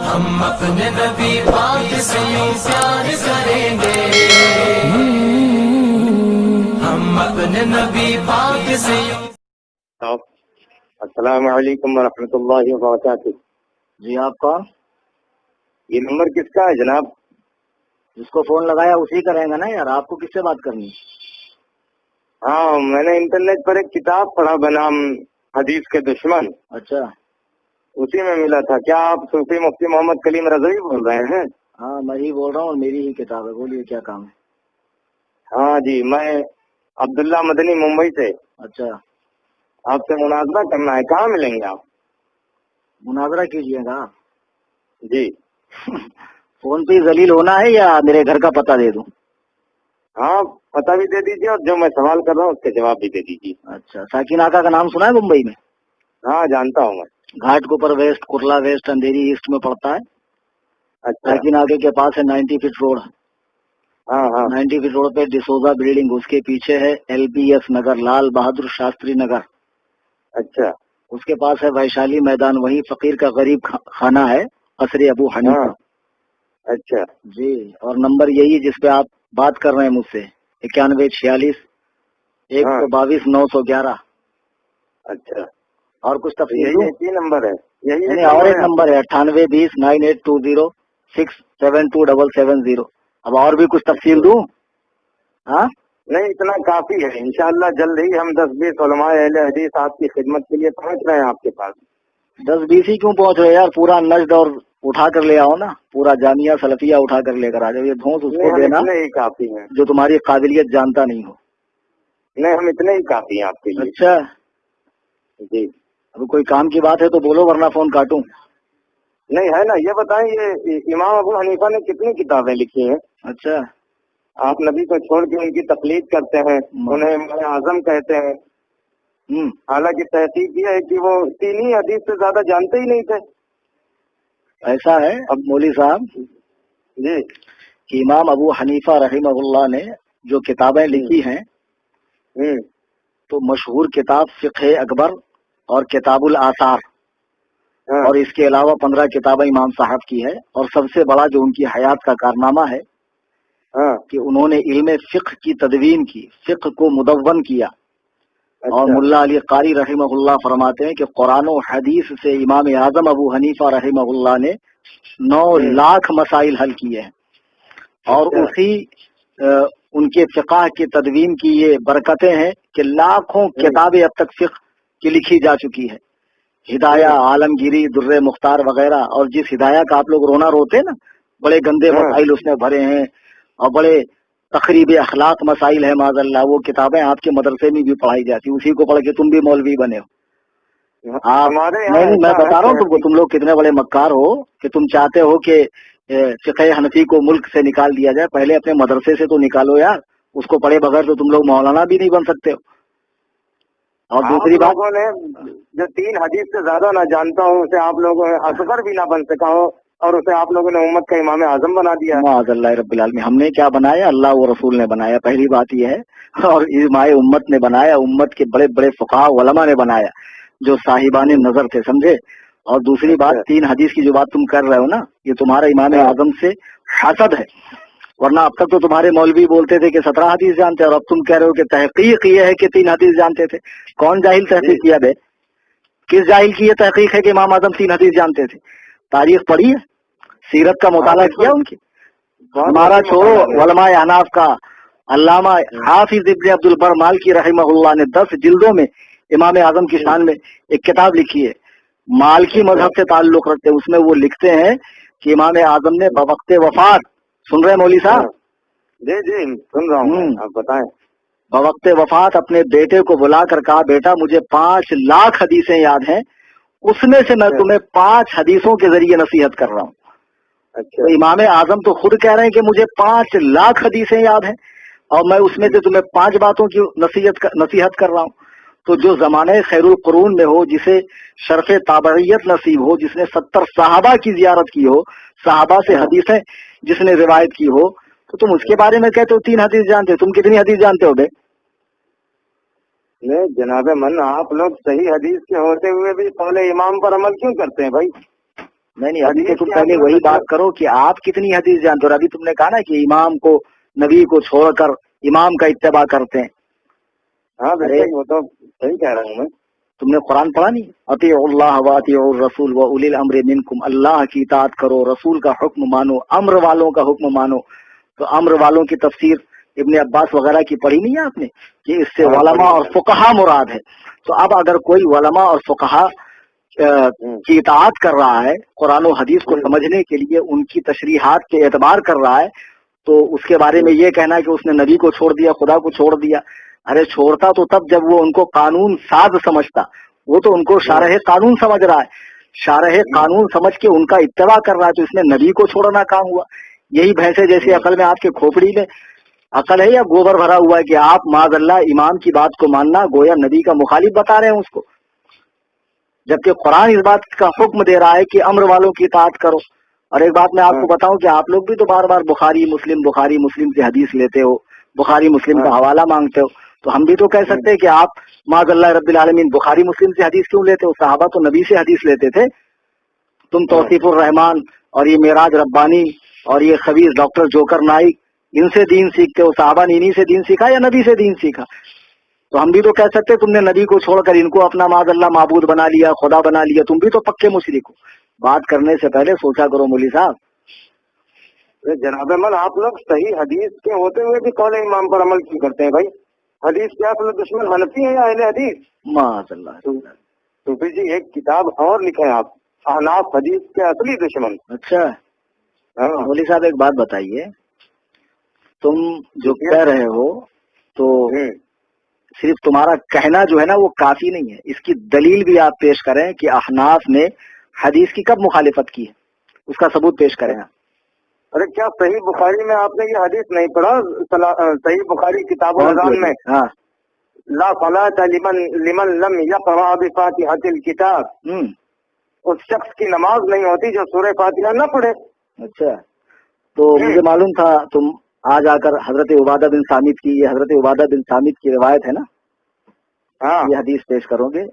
ہم اپنے نبی پاک سے یوں پیار کریں گے، ہم اپنے نبی پاک سے یوں۔ السلام علیکم ورحمۃ اللہ وبرکاتہ۔ جی آپ کون؟ یہ نمبر کس کا ہے جناب؟ جس کو فون لگایا اسی کا رہے گا نا یار، آپ کو کس سے بات کرنی ہے؟ ہاں، میں نے انٹرنیٹ پر ایک کتاب پڑھا بنام حدیث کے دشمن، اچھا، اسی میں ملا تھا۔ کیا آپ صوفی مفتی محمد کلیم رضوی بول رہے ہیں؟ ہاں میں ہی بول رہا ہوں اور میری ہی کتاب ہے، بولیے کیا کام ہے؟ ہاں جی، میں عبداللہ مدنی ممبئی سے، اچھا، آپ سے مناظرہ کرنا ہے، کہاں ملیں گے آپ؟ مناظرہ کیجیے گا؟ جی فون پہ ذلیل ہونا ہے یا میرے گھر کا پتہ دے دوں؟ ہاں، پتہ بھی دے دیجیے اور جو میں سوال کر رہا ہوں اس کے جواب بھی دے دیجیے۔ اچھا، ساکن آقا کا نام سنا ہے ممبئی میں؟ ہاں جانتا ہوں میں۔ گھاٹ کے اوپر ویسٹ، کرلا ویسٹ، اندھیری ایسٹ میں پڑتا ہے۔ اچھا، ساکن آقا کے پاس ہے 90 فٹ روڈ، ہاں ہاں 90 فٹ روڈ پہ ڈسوزا بلڈنگ، اس کے پیچھے ہے LBS نگر، لال بہادر شاستری نگر، اچھا اس کے پاس ہے ویشالی میدان، وہی فقیر کا غریب خانہ ہے، قصر ابو حنیفہ۔ ہاں اچھا جی، اور نمبر یہی ہے جس پہ آپ بات کر رہے ہیں مجھ سے، 9146-122-911۔ اچھا، اور کچھ تفصیل یہی دوں؟ ایک ہی نمبر ہے؟ یہی نہیں، اور ایک نمبر ہے 98209820672770۔ اب اور بھی کچھ تفصیل دوں؟ ہاں نہیں، اتنا کافی ہے۔ انشاءاللہ جلد ہی ہم 10-20 علماء اہل حدیث آپ کی خدمت کے لیے پہنچ رہے ہیں آپ کے پاس۔ 10-20 ہی کیوں پہنچ رہے یار؟ پورا نجد اور اٹھا کر لے آؤ نا، پورا جامعہ سلفیہ اٹھا کر لے کر آ جاؤ۔ یہ دھونس اس نہیں، کو ہم دینا اتنے ہی کافی ہیں۔ جو تمہاری قابلیت جانتا نہیں ہو۔ نہیں، ہم اتنے ہی کافی ہیں آپ کے لیے۔ اچھا، جی اب کوئی کام کی بات ہے تو بولو ورنہ فون کاٹوں۔ نہیں ہے نا، یہ بتائیں، یہ امام ابو حنیفہ نے کتنی کتابیں لکھی ہیں؟ اچھا، آپ نبی کو چھوڑ کے ان کی تقلید کرتے ہیں، انہیں امام اعظم کہتے ہیں، حالانکہ تحقیق یہ ہے کہ وہ 3 ہی حدیث سے زیادہ جانتے ہی نہیں تھے۔ ایسا ہے اب مولوی صاحب جی کہ امام ابو حنیفہ رحمہ اللہ نے جو کتابیں لکھی ہیں تو مشہور کتاب فقہ اکبر اور کتاب الآثار، ہاں اور اس کے علاوہ 15 کتابیں امام صاحب کی ہے، اور سب سے بڑا جو ان کی حیات کا کارنامہ ہے ہاں کہ انہوں نے علم فقہ کی تدوین کی، فقہ کو مدون کیا۔ اور اچھا ملا علی قاری رحمہ اللہ فرماتے ہیں کہ قرآن و حدیث سے امام اعظم ابو حنیفہ رحمہ اللہ نے 9 لاکھ مسائل حل کیے ہیں، اور اچھا اسی ان کے فقہ کی تدوین کی یہ برکتیں ہیں کہ لاکھوں کتابیں اب تک فقہ کی لکھی جا چکی ہے، ہدایہ، عالمگیری، در مختار وغیرہ۔ اور جس ہدایہ کا آپ لوگ رونا روتے ہیں نا، بڑے گندے مسائل اس میں بھرے ہیں اور بڑے تقریب اخلاق مسائل ہے، معاذ اللہ، وہ کتابیں آپ کے مدرسے میں بھی پڑھائی جاتی، اسی کو پڑھ کے تم بھی مولوی بنے ہو۔ ہمارے یہاں نہیں، میں بتا رہا ہوں تم لوگ کتنے بڑے مکار ہو کہ تم چاہتے ہو کہ فقہ حنفی کو ملک سے نکال دیا جائے۔ پہلے اپنے مدرسے سے تو نکالو یار، اس کو پڑھے بغیر تو تم لوگ مولانا بھی نہیں بن سکتے ہو۔ اور دوسری بات، لوگوں نے جو 3 حدیث سے زیادہ نہ جانتا ہوں اسے آپ لوگوں نے اصغر بھی نہ بن سکا ہو، اور اسے آپ لوگوں نے امت کا امام اعظم بنا دیا۔ معاذ اللہ رب العالمین، ہم نے کیا بنایا؟ اللہ و رسول نے بنایا، پہلی بات یہ ہے، اور علماء امت نے بنایا، امت کے بڑے بڑے فقہاء علماء نے بنایا جو صاحبان نظر تھے، سمجھے؟ اور دوسری بات، 3 حدیث کی جو بات تم کر رہے ہو نا، یہ تمہارا امام اعظم سے حسد ہے، ورنہ اب تک تو تمہارے مولوی بولتے تھے کہ 17 حدیث جانتے ہیں، اور اب تم کہہ رہے ہو کہ تحقیق یہ ہے کہ 3 حدیث جانتے تھے۔ کون جاہل تحقیق کیا بے؟ کس جاہل کی یہ تحقیق ہے کہ امام اعظم 3 حدیث جانتے تھے؟ تاریخ پڑھی ہے؟ سیرت کا مطالعہ کیا ان کی؟ ہمارا چھوڑو، علماء احناف کا علامہ حافظ ابن عبد البر مالکی رحمہ اللہ نے 10 جلدوں میں امام اعظم کی شان میں ایک کتاب لکھی ہے، مالکی مذہب سے تعلق رکھتے، اس میں وہ لکھتے ہیں کہ امام اعظم نے بوقت وفات، سن رہے ہیں مولوی صاحب؟ جی جی سن رہا ہوں، آپ بتائیں۔ بوقت وفات اپنے بیٹے کو بلا کر کہا، بیٹا مجھے 5 لاکھ حدیثیں یاد ہیں، اس میں سے میں تمہیں 5 حدیثوں کے ذریعے نصیحت کر رہا ہوں۔ اچھا تو امام اعظم تو خود کہہ رہے ہیں کہ مجھے 5 لاکھ حدیثیں یاد ہیں، اور میں اس میں سے تمہیں 5 باتوں کی نصیحت کر رہا ہوں۔ تو جو زمانہ خیر القرون میں ہو، جسے شرف تابعیت نصیب ہو، جس نے 70 صحابہ کی زیارت کی ہو، صحابہ سے حدیثیں جس نے روایت کی ہو، تو تم اس کے بارے میں کہتے ہو 3 حدیث جانتے ہو؟ تم کتنی حدیث جانتے ہو بے؟ نہیں جناب من، آپ لوگ صحیح حدیث کے ہوتے ہوئے بھی قول امام پر عمل کیوں کرتے ہیں بھائی؟ नहीं, अभी तो तुम पहले वही बात करो कि आप कितनी हदीस जानते हो। अभी तुमने कहा ना कि इमाम को, नबी को छोड़कर इमाम का इत्तेबा करते हैं। हाँ बेशक, वो तो सही कह रहा हूँ मैं। तुमने कुरान पढ़ा नहीं? अतीउल्लाह व अतीउर रसूल व उलिल अम्र मिनकुम, अल्लाह की इताअत करो, रसूल का हुक्म मानो, अम्र वालों का हुक्म मानो। तो अम्र वालों की तफसीर इब्ने अब्बास वगैरह की पढ़ी नहीं है आपने कि इससे उलमा और फुकहा मुराद है। तो अब अगर कोई उलमा और फुकहा की इताअत कर रहा है, कुरान और हदीस को समझने के लिए उनकी तशरीहात के एतबार कर रहा है, तो उसके बारे में ये कहना कि उसने नबी को छोड़ दिया, खुदा को छोड़ दिया। अरे छोड़ता तो तब जब वो उनको कानून साज समझता, वो तो उनको शारह कानून समझ रहा है, शारह कानून समझ के उनका इत्तेबा कर रहा है, तो इसमें नबी को छोड़ना कहाँ हुआ? यही भैंसे जैसी अकल में, आपके खोपड़ी में अकल है या गोबर भरा हुआ है कि आप माज़अल्लाह इमाम की बात को मानना गोया नबी का मुखालिफ बता रहे हैं उसको, जबकि कुरान इस बात का हुक्म दे रहा है कि अम्र वालों की इताअत करो। और एक बात मैं आपको बताऊं कि आप लोग भी तो बार बार बुखारी मुस्लिम से हदीस लेते हो, बुखारी मुस्लिम का हवाला मांगते हो, तो हम भी तो कह सकते हैं कि आप माज़अल्लाह रब्बिल आलमीन बुखारी मुस्लिम से हदीस क्यों लेते हो? सहाबा तो नबी से हदीस लेते थे। तुम तौसीफुर रहमान और ये मेराज रब्बानी और ये खबीर डॉक्टर जोकर नाइक, इनसे दीन सीखते हो। सहाबा ने इन्हीं से दीन सीखा या नबी से दीन सीखा? तो हम भी तो कह सकते तुमने नबी को छोड़कर इनको अपना माज़अल्लाह माबूद बना लिया, खुदा बना लिया, तुम भी तो पक्के मुशरिक हो। बात करने से पहले सोचा करो मौलवी साहब। जनाब अमल, आप लोग सही हदीस के होते हुए भी कौल इमाम पर अमल क्यों करते हैं भाई? हदीस के असल दुश्मन हनफी है या अहले हदीस? माशाअल्लाह। सूफी जी एक किताब और लिखे हैं आप, अहनाफ हदीस के असली दुश्मन। अच्छा मौलवी साहब एक बात बताइए, तुम जो कह रहे हो तो सिर्फ तुम्हारा कहना जो है ना वो काफी नहीं है, इसकी दलील भी आप पेश करें कि अहनाफ ने हदीस की कब मुखालिफत की है, उसका सबूत पेश करें आप। अरे क्या सही बुखारी में आपने ये हदीस नहीं पढ़ा? सही बुखारी किताब में हाँ, ला सलात लिमन लम यक़रा बिफ़ातिहतिल किताब, उस शख्स की नमाज नहीं होती जो सूरह फातिहा न पढ़े। अच्छा, तो मुझे मालूम था तुम आज आकर हजरत उबादा बिन सामित की, ये हजरत उबादा बिन सामित की रिवायत है ना, हाँ, ये हदीस पेश करोगे।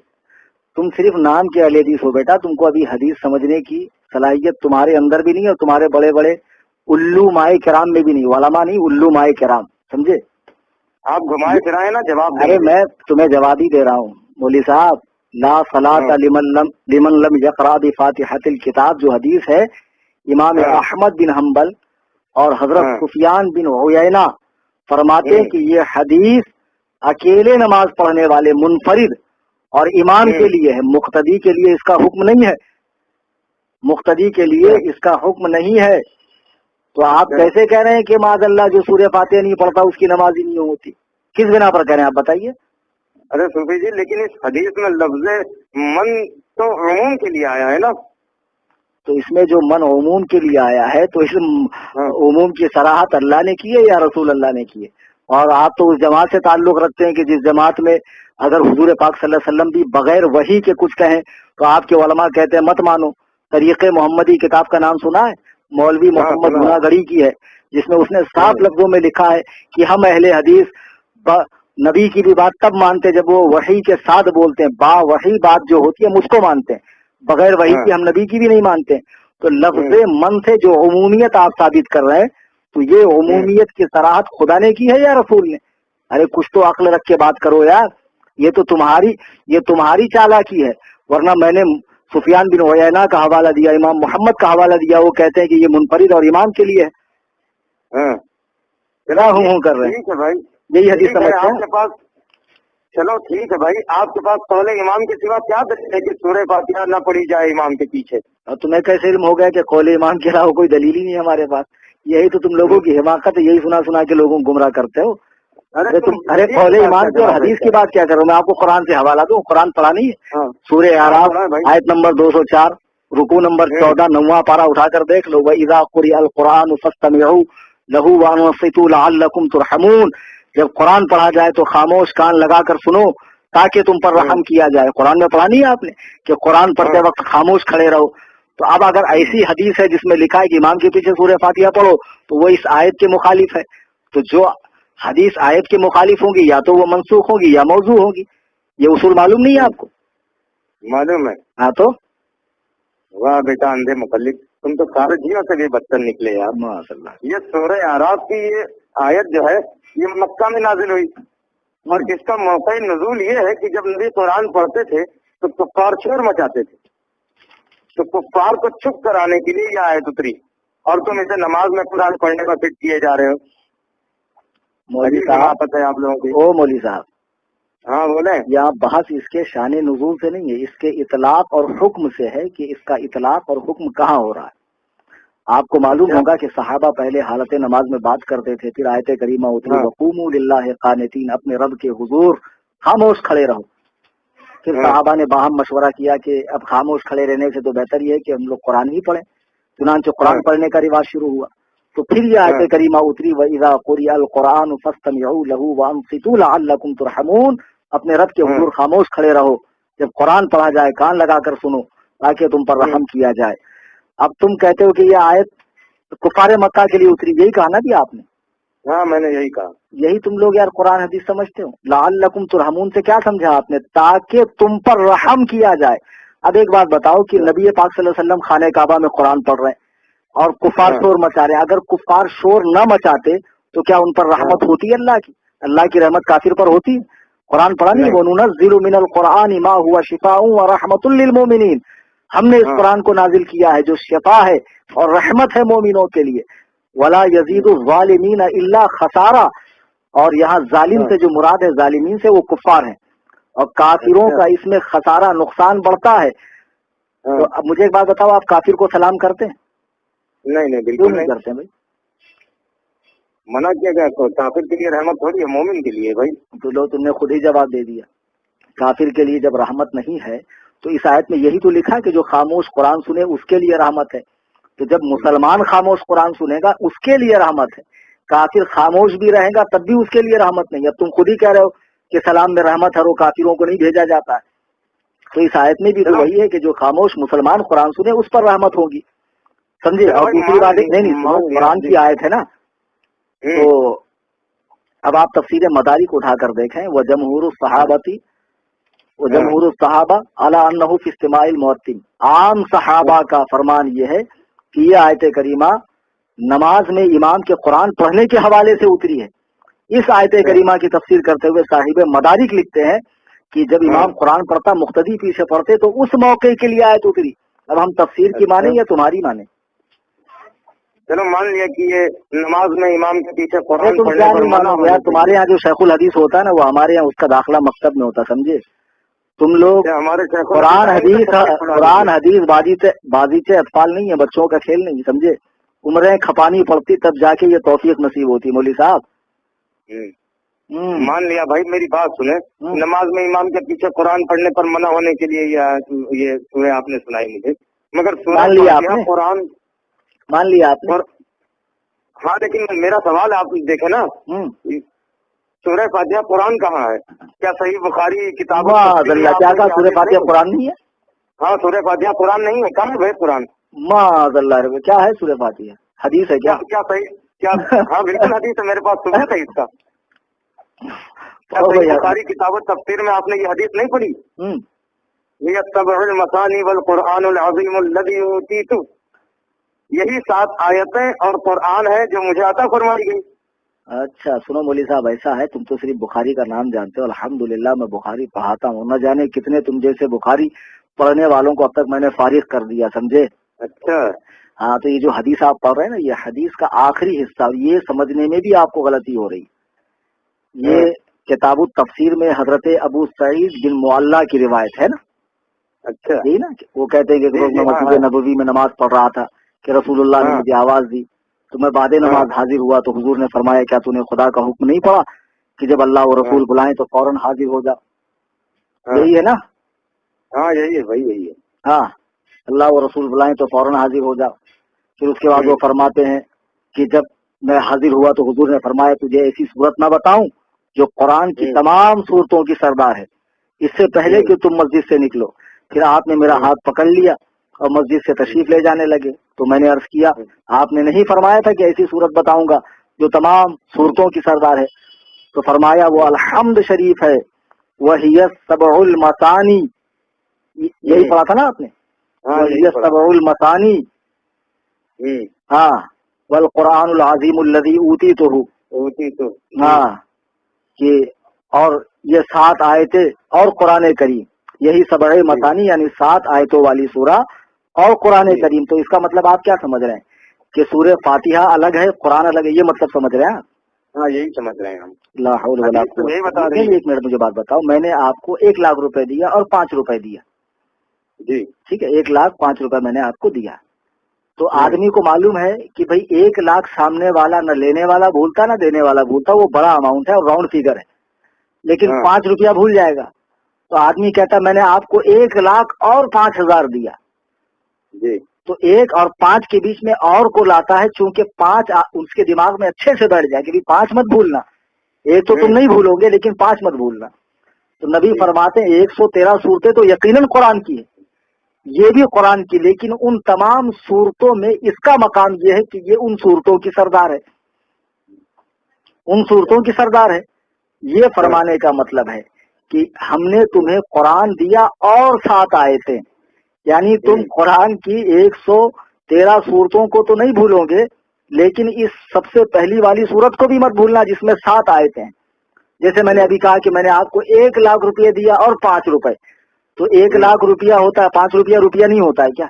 तुम सिर्फ नाम के अहले हदीस हो बेटा, तुमको अभी हदीस समझने की सलाहियत तुम्हारे अंदर भी नहीं और तुम्हारे बड़े बड़े उल्लू माए किराम में भी नहीं, वालामा नहीं, उल्लू माए किराम, समझे? आप घुमाए फिराए ना जवाब। अरे मैं तुम्हें जवाब ही दे रहा हूँ मौलवी साहब। ला सलात लिमन लम यक़रा बिफ़ातिहतिल किताब जो हदीस है, इमाम अहमद बिन हम्बल और हजरत सुफियान बिन उयैना फरमाते हैं कि ये हदीस अकेले नमाज पढ़ने वाले मुनफरिद और इमाम के लिए है, मुक्तदी के लिए इसका हुक्म नहीं है, मुक्तदी के लिए इसका हुक्म नहीं है। तो आप कैसे कह रहे हैं कि माज़अल्लाह जो सूरह फातिहा नहीं पढ़ता उसकी नमाज ही नहीं होती? किस बिना पर कह रहे हैं आप बताइए? अरे सूफी जी, लेकिन इस हदीस में लफ्ज़ मन तो उमूम के लिए आया है ना। तो इसमें जो मन उमूम के लिए आया है, तो इस उमूम की सराहत अल्लाह ने की है या रसूल अल्लाह ने की है? और आप तो उस जमात से ताल्लुक रखते हैं कि जिस जमात में अगर हुजूर पाक सल्लल्लाहु अलैहि वसल्लम भी बगैर वही के कुछ कहें तो आपके उलमा कहते हैं मत मानो। तरीक़े मोहम्मदी किताब का नाम सुना है? मौलवी मोहम्मद गुनागढ़ी की है, जिसमें उसने साफ लफ्जों में लिखा है कि हम अहले हदीस नबी की भी बात तब मानते जब वो वही के साथ बोलते हैं, बा वही बात जो होती है हम उसको मानते हैं, बगैर वही की हम नबी की भी नहीं मानते। तो लफ्ज़ मन से जो उमूमियत आप साबित कर रहे हैं, तो ये उमूमियत की सराहत खुदा ने की है या रसूल ने? अरे कुछ तो अक्ल रख के बात करो यार, ये तुम्हारी चालाकी है। वरना मैंने सुफियान बिन उयैना का हवाला दिया, इमाम मोहम्मद का हवाला दिया, वो कहते हैं कि ये मुनफरिद और इमाम के लिए है। क्या हूँ कर रहे हैं? ठीक है भाई, यही हदीस समझते हैं आपके पास। चलो ठीक है भाई, आपके पास कौले इमाम के सिवा क्या दलील है कि सूरह फातिहा न पढ़ी जाए इमाम के पीछे? और तुम्हें कैसे इल्म हो गया कि कौले इमाम के अलावा कोई दलील ही नहीं है हमारे पास? यही तो तुम लोगों की हिमाकत है, यही सुना सुना के लोगों को गुमराह करते हो। अरे कौले इमाम की और हदीस की बात क्या करो? मैं आपको कुरान से हवाला दूं, कुरान पढ़ा नहीं है? सूरह आराफ आयत नंबर 204 रुकू नंबर 14 9वां पारा उठाकर देख लो। वइज़ा क़ुरिअल क़ुरान फस्तमिऊ लहू वअनसितू लअल्लकुम तुरहमून। जब कुरान पढ़ा जाए तो खामोश कान लगाकर सुनो ताकि तुम पर रहम किया जाए। कुरान में पढ़ा नहीं है आपने कि कुरान पढ़ते वक्त खामोश खड़े रहो? तो अब अगर ऐसी हदीस है जिसमें लिखा है कि इमाम के पीछे सूरह फातिहा पढ़ो, तो वो इस आयत के मुखालिफ है। तो जो हदीस आयत के मुखालिफ होगी या तो वो मनसूख होगी या मौजू होगी। ये उसूल मालूम नहीं है आपको? मालूम है। हाँ तो वाह बेटा अंधे मुकल्लिद, तुम तो सारे जियों से भी बदतर निकले यार। माशाल्लाह। ये सूरह आराफ की ये आयत जो है ये मक्का में नाजिल हुई और इसका मौका नजूल ये है कि जब नबी कुरान पढ़ते थे तो कुफ्फार शोर मचाते थे, तो कुफ्फार को चुप कराने के लिए ये आयत उतरी और तुम इसे नमाज में कुरान पढ़ने का फिट किए जा रहे हो। मौलवी साहब, पता है आप लोगों की। ओ मौलवी साहब, हाँ बोले। यहाँ बहस इसके शान नुज़ूल से नहीं है, इसके इतलाक और हुक्म से है कि इसका इतलाक और हुक्म कहाँ हो रहा है। आपको मालूम होगा कि सहाबा पहले हालत नमाज में बात करते थे, फिर आयत करीमा उतरी वक़ूमू लिल्लाहि क़ानितीन, अपने रब के हुजूर खामोश खड़े रहो। फिर सहाबा ने बाहम मशवरा किया कि अब खामोश खड़े रहने से तो बेहतर ये है कि हम लोग कुरान ही पढ़ें, चुनांचे कुरान पढ़ने का रिवाज शुरू हुआ। तो फिर ये आयत करीमा उतरी व इज़ा क़ुरिअल क़ुरआन फस्तमिऊ लहू वअनसितू लअल्लकुम तुरहमून, अपने रब के हुजूर खामोश खड़े रहो, जब कुरान पढ़ा जाए कान लगाकर सुनो ताकि तुम पर रहम किया जाए। अब तुम कहते हो कि ये आयत कुफारे मक्का के लिए उतरी, यही कहा ना भी आपने? हाँ मैंने यही कहा। यही तुम लोग यार कुरान हदीस समझते हो। लअल्लकुम तुरहमून से क्या समझा आपने? ताकि तुम पर रहम किया जाए। अब एक बात बताओ कि नबी पाक सल्लल्लाहु अलैहि वसल्लम खाने काबा में कुरान पढ़ रहे हैं और कुफार शोर मचा रहे हैं, अगर कुफार शोर न मचाते तो क्या उन पर रहमत होती है? अल्लाह की रहमत काफिर पर होती? कुरान पढ़ा नहीं, वनुनज़्ज़िलु मिनल कुरआनि मा हुवा शिफाउन व रहमतुल लिल मोमिनीन, हमने इस कुरान को नाजिल किया है जो शिफा है और रहमत है मोमिनों के लिए। वला यजीदु ज़ालिमीन इल्ला खसारा, और यहाँ जालिम से जो मुराद है जालिमीन से वो कुफ्फार हैं और काफिरों का इसमें खसारा नुकसान बढ़ता है। तो अब मुझे एक बात बताओ, आप काफिर को सलाम करते हैं? नहीं बिल्कुल नहीं करते भाई। मना किया गया तो काफिर के लिए रहमत थोड़ी है, मोमिन के लिए भाई। तो लो, तुमने खुद ही जवाब दे दिया। काफिर के लिए जब रहमत नहीं है तो इस आयत में यही तो लिखा कि जो खामोश कुरान सुने उसके लिए रहमत है। तो जब मुसलमान खामोश कुरान सुनेगा उसके लिए रहमत है, काफिर खामोश भी रहेगा तब भी उसके लिए रहमत नहीं है। अब तुम खुद ही कह रहे हो कि सलाम में रहमत है और काफिरों को नहीं भेजा जाता है, तो इस आयत में भी तो वही है कि जो खामोश मुसलमान कुरान सुने उस पर रहमत होगी, समझे? और दूसरी बात नहीं, कुरान की आयत है ना, तो अब आप तफसीर मदारिक उठाकर देखें, वह जमहूर सहाबती वो जमहूर सहाबा अला अन्नहु फी इस्तिमाइल मुअत्तिन, आम सहाबा का फरमान ये है कि ये आयत करीमा नमाज में इमाम के कुरान पढ़ने के हवाले से उतरी है। इस आयत करीमा की तफसीर करते हुए साहिब मदारिक लिखते हैं कि जब इमाम कुरान पढ़ता मुक्तदी पीछे पढ़ते तो उस मौके के लिए आयत उतरी। अब हम तफसीर की माने या तुम्हारी माने? चलो मान लिया कि ये नमाज में इमाम के पीछे कुरान तुम क्या नहीं मानोगे यार? तुम्हारे यहाँ जो शेखुल हदीस होता है ना, वो हमारे यहाँ उसका दाखिला मकतब में होता, समझे? तुम लोग हमारे कुरान हदीस बाजीचे अतफाल नहीं है, बच्चों का खेल नहीं, समझे? उम्रें खपानी पड़ती तब जाके ये तौफीक नसीब होती। मौली साहब मान लिया भाई, मेरी बात सुने, नमाज में इमाम के पीछे कुरान पढ़ने पर मना होने के लिए ये सूरह आपने सुनाई मुझे, मगर मान लिया आपने कुरान मान लिया आपने। हाँ लेकिन मेरा सवाल आप देखे ना, सूरह फातिहा कुरान कहाँ है? क्या सही बुखारी किताब क्या कहा? सूरह फातिहा कुरान नहीं है? हाँ सूरह फातिहा कुरान नहीं है, कहाँ है भाई कुरान? माज़अल्लाह, क्या है सूरह फातिहा? हदीस है क्या? क्या सही? क्या? हाँ बिल्कुल हदीस है, मेरे पास सबूत है इसका। बुखारी किताब तफसीर में आपने ये हदीस नहीं पढ़ी? ये सबउल मसानी वल कुरआनुल अज़ीमुल लज़ी ऊतीतु, यही 7 आयतें और कुरान है जो मुझे अता फरमाई गई। अच्छा सुनो मौली साहब, ऐसा है, तुम तो सिर्फ बुखारी का नाम जानते हो। अल्हम्दुलिल्लाह मैं बुखारी पढ़ाता हूँ, न जाने कितने तुम जैसे बुखारी पढ़ने वालों को अब तक मैंने फारिग कर दिया, समझे? अच्छा हाँ, तो ये जो हदीस आप पढ़ रहे हैं ना, ये हदीस का आखिरी हिस्सा, ये समझने में भी आपको गलती हो रही। ये किताबुत तफसीर में हजरत अबू सईद बिन मुअल्ला की रिवायत है ना। अच्छा यही ना, वो कहते हैं कि मैं मस्जिद नबवी में नमाज पढ़ रहा था कि रसूलुल्लाह ने मुझे आवाज दी, तो मैं बाद नमाज हाजिर हुआ तो हुजूर ने फरमाया क्या तूने खुदा का हुक्म नहीं पढ़ा कि जब अल्लाह और रसूल बुलाएं तो फौरन हाजिर हो जा? यही है ना? हाँ यही है भाई, यही है। हाँ, अल्लाह और रसूल बुलाएं तो फौरन हाजिर हो जा। फिर उसके बाद वो फरमाते हैं कि जब मैं हाजिर हुआ तो हुजूर ने फरमाया तुझे ऐसी सूरत ना बताऊं जो कुरान की तमाम सूरतों की सरदार है, इससे पहले कि तुम मस्जिद से निकलो। फिर आपने मेरा हाथ पकड़ लिया और मस्जिद से तशरीफ ले जाने लगे, तो मैंने अर्ज किया आपने नहीं फरमाया था कि ऐसी सूरत बताऊंगा जो तमाम सूरतों की सरदार है? तो फरमाया वो अलहम्द शरीफ है, वही सबउल मसानी, यही पढ़ा था ना आपने? हाँ, यही ये पढ़ा। सबउल मसानी, हाँ, वल कुरानुल अज़ीमुल लज़ी ऊतीतुहु, होती तो हाँ, कि और ये 7 आयतें और कुरान करीम, यही सबअ मसानी यानी 7 आयतों वाली सूरा और कुरान जी। करीम। तो इसका मतलब आप क्या समझ रहे हैं कि सूरह फातिहा अलग है, कुरान अलग है, ये मतलब समझ रहे हैं आप? हाँ, यही समझ रहे हैं हम। ला हौल वला हदीस तो यही बता कुव्वत। रही है। एक मिनट मुझे बात बताओ, मैंने आपको 1 लाख रुपए दिया और 5 रुपए दिया, जी। ठीक है, 1 लाख 5 रुपए मैंने आपको दिया, तो आदमी को मालूम है कि भाई 1 लाख सामने वाला न लेने वाला भूलता न देने वाला भूलता, वो बड़ा अमाउंट है और राउंड फिगर है, लेकिन हाँ। 5 रुपया भूल जाएगा। तो आदमी कहता मैंने आपको 1 लाख और 5,000 दिया, जी। तो 1 और 5 के बीच में और को लाता है, चूंकि 5 उसके दिमाग में अच्छे से बैठ जाए कि 5 मत भूलना, 1 तो तुम नहीं भूलोगे लेकिन 5 मत भूलना। तो नबी फरमाते हैं 113 सूरतें तो यकीनन कुरान की है, ये भी कुरान की, लेकिन उन तमाम सूरतों में इसका मकाम ये है कि ये उन सूरतों की सरदार है, उन सूरतों की सरदार है। ये फरमाने का मतलब है कि हमने तुम्हें कुरान दिया और 7 आयतें, यानी तुम कुरान की 113 सूरतों को तो नहीं भूलोगे, लेकिन इस सबसे पहली वाली सूरत को भी मत भूलना जिसमें 7 आयतें हैं। जैसे मैंने अभी कहा कि मैंने आपको 1 लाख रुपये दिया और 5 रुपए, तो 1 लाख रुपया होता है, 5 रुपया रुपया नहीं होता है क्या?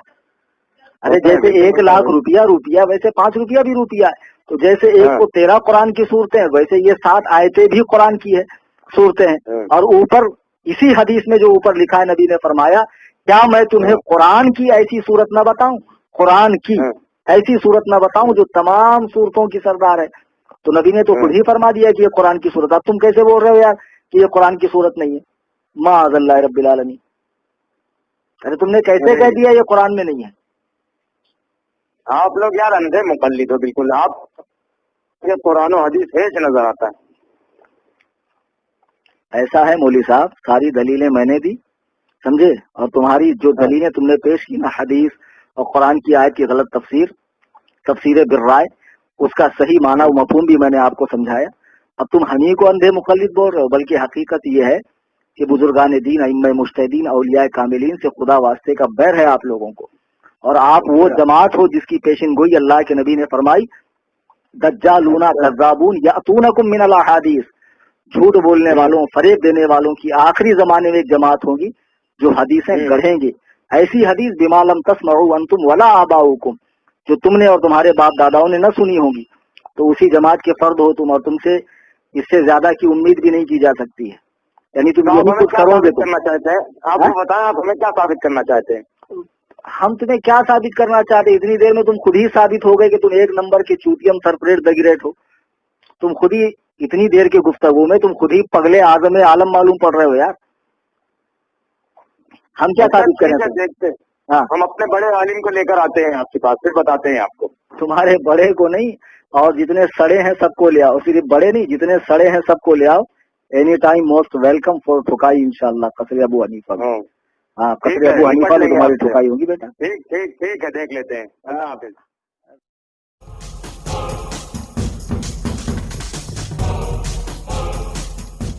अरे जैसे 1 लाख रुपया रुपया, वैसे 5 रुपया भी रुपया है। तो जैसे 1 को 13 कुरान की सूरतें हैं, वैसे ये 7 आयतें भी कुरान की है सूरतें हैं। और ऊपर इसी हदीस में जो ऊपर लिखा है, नबी ने फरमाया क्या मैं तुम्हें कुरान की ऐसी सूरत न बताऊं, कुरान की ऐसी सूरत न बताऊं जो तमाम सूरतों की सरदार है। तो नबी ने तो खुद ही फरमा दिया कि ये कुरान की सूरत। अब तुम कैसे बोल रहे हो यार कि ये कुरान की सूरत नहीं है? माअज़ल्लाह रब्बिल आलमीन, अरे तुमने कैसे कह दिया ये कुरान में नहीं है? आप लोग यार अंधे मुकल्लिद हो बिल्कुल। आप ये कुरान और हदीस है नजर आता है। ऐसा है मौली साहब, सारी दलीलें मैंने दी, समझे, और तुम्हारी जो दलीलें तुमने पेश की ना, हदीस और कुरान की आयत की गलत तफसीर बिर्राय, उसका सही माना व मफहूम भी मैंने आपको समझाया। अब तुम हमी को अंधे मुकल्लिद बोल रहे हो, बल्कि हकीकत ये है कि बुजुर्गान दीन, अइम्मा मुज्तहिदीन, औलिया कामिलीन से खुदा वास्ते का बैर है आप लोगों को, और आप वो जमात हो जिसकी पेशिन गोई अल्लाह के नबी ने फरमाई, दज्जालूना कज़्ज़ाबून यातूनकुम मिनल अहादीस, झूठ बोलने वालों, फरेब देने वालों की आखिरी जमाने में एक जमात होगी जो हदीसें गढ़ेंगे, ऐसी हदीस बिमा लम तस्मऊ अंतुम वला आबाउकुम, जो तुमने और तुम्हारे बाप दादाओं ने न सुनी होगी। तो उसी जमात के फर्द हो तुम, और तुमसे इससे ज्यादा की उम्मीद भी नहीं की जा सकती है। यानी तुम यही कुछ करोगे। करना चाहते हैं आपको बताएं, आप हमें क्या साबित करना चाहते हैं? हम तुम्हें क्या साबित करना चाहते? इतनी देर में तुम खुद ही साबित हो गए कि तुम 1 नंबर के चूतियम सरपरेट दगिरेट हो। तुम खुद ही इतनी देर के गुफ्तगू में तुम खुद ही पगले आजम आलम मालूम पड़ रहे हो यार। हम क्या साबित करें? देखते हाँ, हम अपने बड़े आलिम को लेकर आते हैं आपके पास, फिर बताते हैं आपको। तुम्हारे बड़े को नहीं, और जितने सड़े हैं सबको ले आओ, सिर्फ बड़े नहीं, जितने सड़े हैं सबको ले आओ। Any time most welcome for ठुकाई इंशाल्लाह कसरे अबू हनीफा। हाँ, कसरे अबू हनीफा में तुम्हारी ठुकाई होगी बेटा। ठीक है, देख लेते हैं। अल्लाह हाफिज।